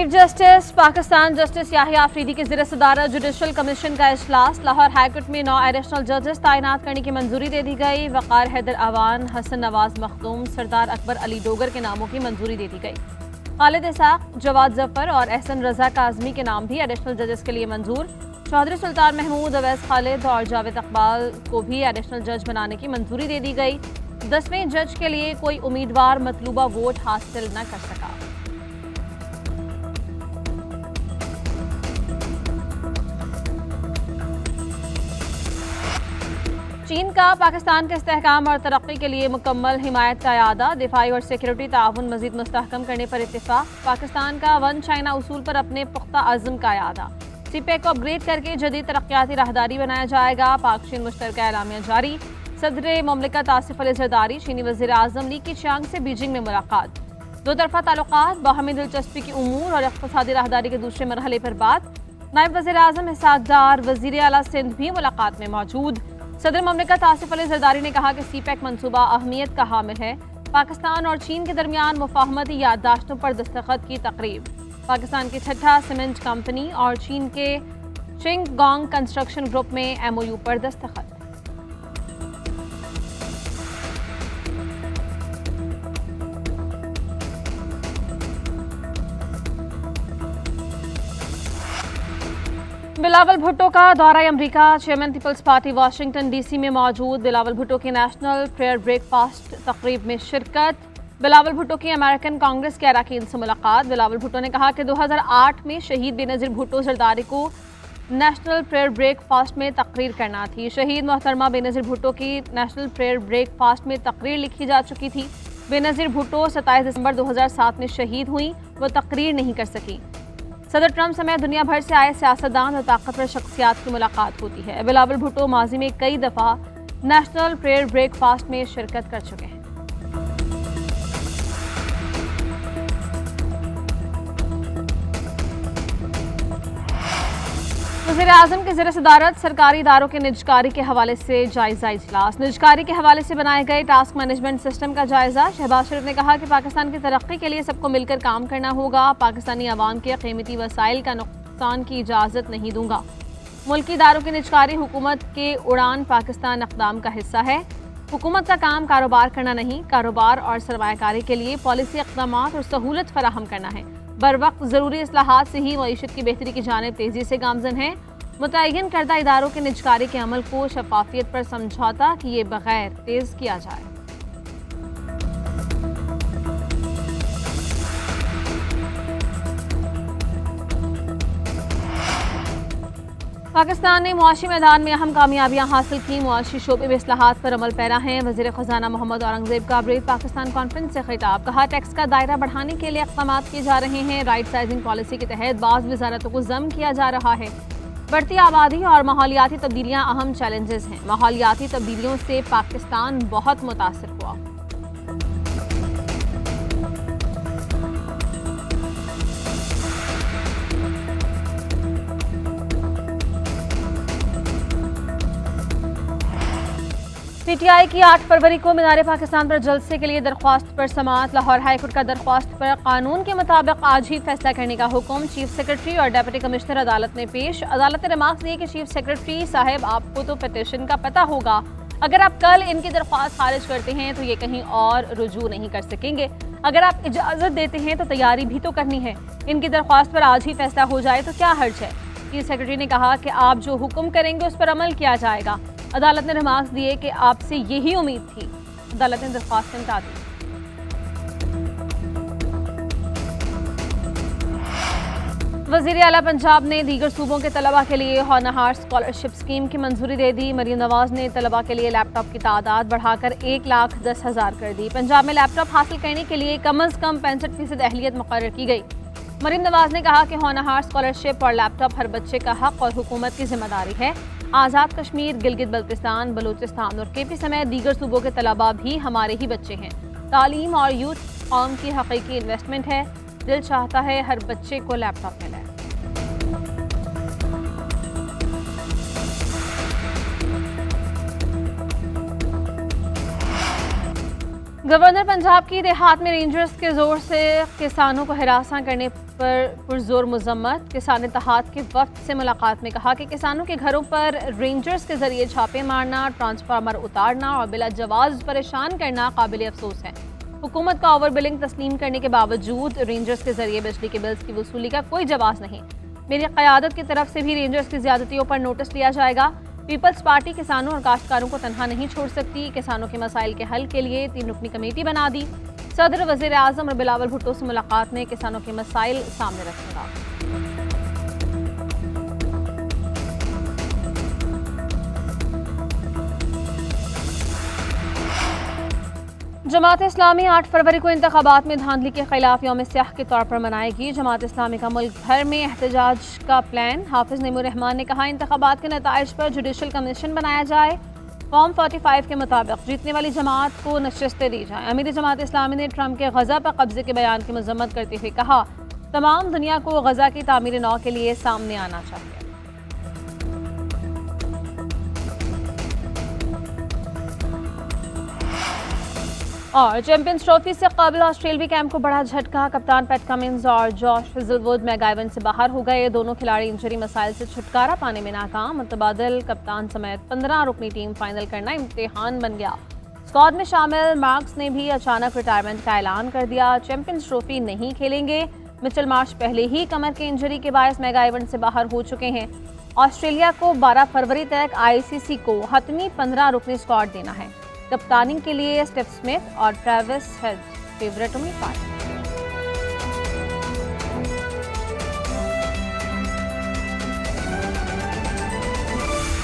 Chief justice Pakistan justice Yahya Afridi की ज़ेर सदारत जुडिशल कमीशन का इजलास। लाहौर हाईकोर्ट में 9 एडिशनल जजेस तैनात करने की मंजूरी दे दी गई। वक़ार हैदर अवान, हसन नवाज मखदूम, सरदार अकबर अली डोगर के नामों की मंजूरी दे दी गई। खालिद इसाक, जवाद जफर और एहसन रजा काजमी के नाम भी एडिशनल जजेस के लिए मंजूर। चौधरी सुल्तान महमूद, अवैस खालिद और जावेद इकबाल को भी एडिशनल जज बनाने की मंजूरी दे दी गई। 10वें जज के लिए कोई उम्मीदवार मतलूबा वोट हासिल न कर सका। चीन का पाकिस्तान के इस्तेहकाम और तरक्की के लिए मुकम्मल हिमायत का इरादा। दिफाई और सिक्योरिटी ताउन मजीद मुस्तहकम करने पर इत्तेफाक। पाकिस्तान का वन चाइना उसूल पर अपने पुख्ता अज़्म का इरादा। सीपेक को अपग्रेड करके जदीद तरक्याती राहदारी बनाया जाएगा। पाक चीन मुश्तरका एलामिया जारी। सदर मुमलिकत आसिफ अली जरदारी, चीनी वज़ीर आज़म ली कीचियांग से बीजिंग में मुलाकात। दो तरफा ताल्लुकात, बाहमी दिलचस्पी की उमूर और इक़्तिसादी राहदारी के दूसरे मरहले पर बात। नायब वज़ीर आज़म इसहाक़ डार, वज़ीर आला सिंध भी मुलाकात में मौजूद। सदर मुमलिकत आसिफ अली जरदारी ने कहा कि सीपेक मनसूबा अहमियत का हामिल है। पाकिस्तान और चीन के दरमियान मुफाहमती याददाश्तों पर दस्तखत की तकरीब। पाकिस्तान की छठा सीमेंट कंपनी और चीन के चिंगगोंग कंस्ट्रक्शन ग्रुप में MOU पर दस्तखत। बिलावल भुट्टो का दौरा अमरीका। Chairman Peoples Party Washington DC में मौजूद। बिलावल भुट्टो की नेशनल प्रेयर ब्रेकफास्ट तकरीब में शिरकत। बिलावल भुट्टो की अमेरिकन कांग्रेस के अरकान से मुलाकात। बिलावल भुट्टो ने कहा कि 2008 में शहीद बेनज़ीर भुट्टो जरदारी को नेशनल प्रेयर ब्रेकफास्ट में तकरीर करना थी। शहीद मोहतरमा बेनज़ीर भुट्टो की नेशनल प्रेयर ब्रेकफास्ट में तकरीर लिखी जा चुकी थी। बेनज़ीर भुट्टो 27 दिसंबर 2007 में शहीद हुई, वो तकरीर नहीं कर सकी। सदर ट्रंप समेत दुनिया भर से आए सियासतदान और ताकतवर शख्सियात की मुलाकात होती है। बिलावल भुट्टो माजी में कई दफ़ा नेशनल प्रेयर ब्रेकफास्ट में शिरकत कर चुके हैं। वज़ीर आज़म की ज़ेर सदारत सरकारी इदारों के निजकारी के हवाले से जायजा इजलास। निजकारी के हवाले से बनाए गए टास्क मैनेजमेंट सिस्टम का जायजा। शहबाज शरीफ ने कहा कि पाकिस्तान की तरक्की के लिए सबको मिलकर काम करना होगा। पाकिस्तानी अवाम के कीमती वसाइल का नुकसान की इजाज़त नहीं दूंगा। मुल्की इदारों की निजकारी हुकूमत के उड़ान पाकिस्तान अक़दाम का हिस्सा है। हुकूमत का काम कारोबार करना नहीं, कारोबार और सरमायाकारी के लिए पॉलिसी इक़दामात और सहूलत फराहम करना है। बर वक्त ज़रूरी इस्लाहात से ही मईशत की बेहतरी की जानिब तेज़ी से गामज़न है। मुतय्यन करदा इदारों के निजकारी के अमल को शफाफियत पर समझौता किए बगैर तेज़ किया जाए। पाकिस्तान ने मुआशी मैदान में अहम कामयाबियां हासिल की। मुआशी शोबे में इस्लाहात पर अमल पैरा हैं। वज़ीर ख़जाना मोहम्मद औरंगज़ेब का ब्रीफ पाकिस्तान कॉन्फ्रेंस से खिताब। कहा, टैक्स का दायरा बढ़ाने के लिए इक़दाम किए जा रहे हैं। राइट साइजिंग पॉलिसी के तहत बाज़ वज़ारतों को ज़म किया जा रहा है। बढ़ती आबादी और माहौलियाती तब्दीलियां अहम चैलेंजेस हैं। माहौलियाती तब्दीलियों से पाकिस्तान बहुत मुतासिर हुआ। PTI की 8 फरवरी को मीनार पाकिस्तान पर जलसे के लिए दरख्वास्त पर समाअत। लाहौर हाईकोर्ट का दरख्वास्त पर कानून के मुताबिक आज ही फैसला करने का हुक्म। चीफ सेक्रेटरी और डिप्टी कमिश्नर अदालत में पेश। अदालत ने रिमार्क्स दिए कि चीफ सेक्रेटरी साहब, आपको तो पिटीशन का पता होगा। अगर आप कल इनकी दरख्वास्त खारिज करते हैं तो ये कहीं और रुजू नहीं कर सकेंगे। अगर आप इजाज़त देते हैं तो तैयारी भी तो करनी है। इनकी दरख्वास्त पर आज ही फैसला हो जाए तो क्या हर्ज है। चीफ सेक्रेटरी ने कहा कि आप जो हुक्म करेंगे उस पर अमल किया जाएगा। अदालत ने रिमार्क्स दिए कि आपसे यही उम्मीद थी। अदालत ने दरख्वास्त निपटा दी। वज़ीर आला पंजाब ने दीगर सूबों के तलबा के लिए होनहार स्कॉलरशिप स्कीम की मंजूरी दे दी। मरीम नवाज ने तलबा के लिए लैपटॉप की तादाद बढ़ाकर 1,10,000 कर दी। पंजाब में लैपटॉप हासिल करने के लिए कम अज़ कम 65% अहलियत मुकर्रर की गई। मरीम नवाज ने कहा कि होनहार स्कॉलरशिप और लैपटॉप हर बच्चे का हक और हुकूमत की जिम्मेदारी है। आज़ाद कश्मीर, गिलगित बल्तिस्तान, बलूचिस्तान और KP समेत दीगर सूबों के तलबा भी हमारे ही बच्चे हैं। तालीम और यूथ कौम की हकीकी इन्वेस्टमेंट है। दिल चाहता है हर बच्चे को लैपटॉप मिले। गवर्नर पंजाब की देहात में रेंजर्स के जोर से किसानों को हिरासा करने पर पुरजोर मजम्मत। किसान इत्तेहाद के वफ्द से मुलाकात में कहा कि किसानों के घरों पर रेंजर्स के जरिए छापे मारना, ट्रांसफार्मर उतारना और बिला जवाज परेशान करना काबिल अफसोस है। हुकूमत का ओवर बिलिंग तस्लीम करने के बावजूद रेंजर्स के जरिए बिजली के बिल्स की वसूली का कोई जवाब नहीं। मेरी क़यादत की तरफ से भी रेंजर्स की ज्यादतियों पर नोटिस लिया जाएगा। पीपल्स पार्टी किसानों और काश्तकारों को तनहा नहीं छोड़ सकती। किसानों के मसाइल के हल के लिए 3 रुकनी कमेटी बना दी। सदर, वज़ीर आज़म और बिलावल भुट्टो से मुलाकात में किसानों के मसाइल सामने रखेगा। जमात इस्लामी 8 फरवरी को इंतखाबात में धांधली के खिलाफ यौम स्याह के तौर पर मनाएगी। जमात इस्लामी का मुल्क भर में एहतजाज का प्लान। हाफिज नईमुर रहमान ने कहा, इंतखाबात के नताइज पर जुडिशल कमीशन बनाया जाए। फॉर्म 45 के मुताबिक जीतने वाली जमात को नशिस्तें दी जाएं। अमीर जमात इस्लामी ने ट्रंप के गजा पर कब्जे के बयान की मजम्मत करते हुए कहा, तमाम दुनिया को गजा की तामीर नौ के लिए सामने आना चाहिए। और चैंपियंस ट्रॉफी से कबल ऑस्ट्रेलियावी कैंप को बड़ा झटका। कप्तान पैट कमिंस और जॉश हेजलवुड मेगा इवेंट से बाहर हो गए। दोनों खिलाड़ी इंजरी मसाइल से छुटकारा पाने में नाकाम। मुतबादिल कप्तान समेत 15 रुकनी टीम फाइनल करना इम्तिहान बन गया। स्क्वाड में शामिल मार्क्स ने भी अचानक रिटायरमेंट का ऐलान कर दिया। चैंपियंस ट्रॉफी नहीं खेलेंगे। मिचेल मार्श पहले ही कमर के इंजरी के बायस मेगा इवेंट से बाहर हो चुके हैं। ऑस्ट्रेलिया को 12 फरवरी तक ICC को हतमी 15 रुकनी स्क्वाड देना है। कप्तानी के लिए स्टीव स्मिथ और ट्रेविस हेड फेवरेट उम्मीदवार।